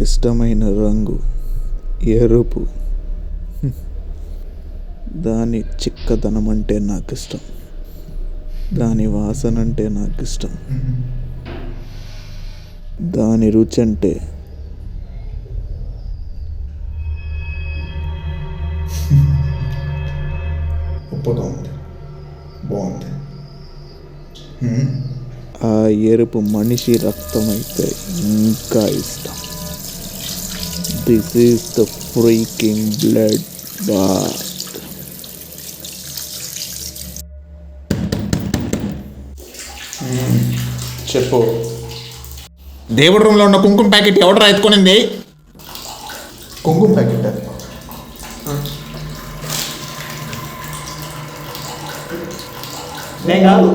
నాకిష్టమైన రంగు ఎరుపు. దాని చిక్కదనం అంటే నాకు ఇష్టం, దాని వాసన అంటే నాకు ఇష్టం, దాని రుచి అంటే ఉప్పుగా ఉంది, బాగుంది. ఆ ఎరుపు మనిషి రక్తం అయితే ఇంకా ఇష్టం. This is the freaking blood bath. చెప్పు. దేవుడి రూమ్లో ఉన్న కుంకుమ ప్యాకెట్ ఎవడరా ఎత్తుకునింది? కుంకుమ ప్యాకెట్ నేను కాదు.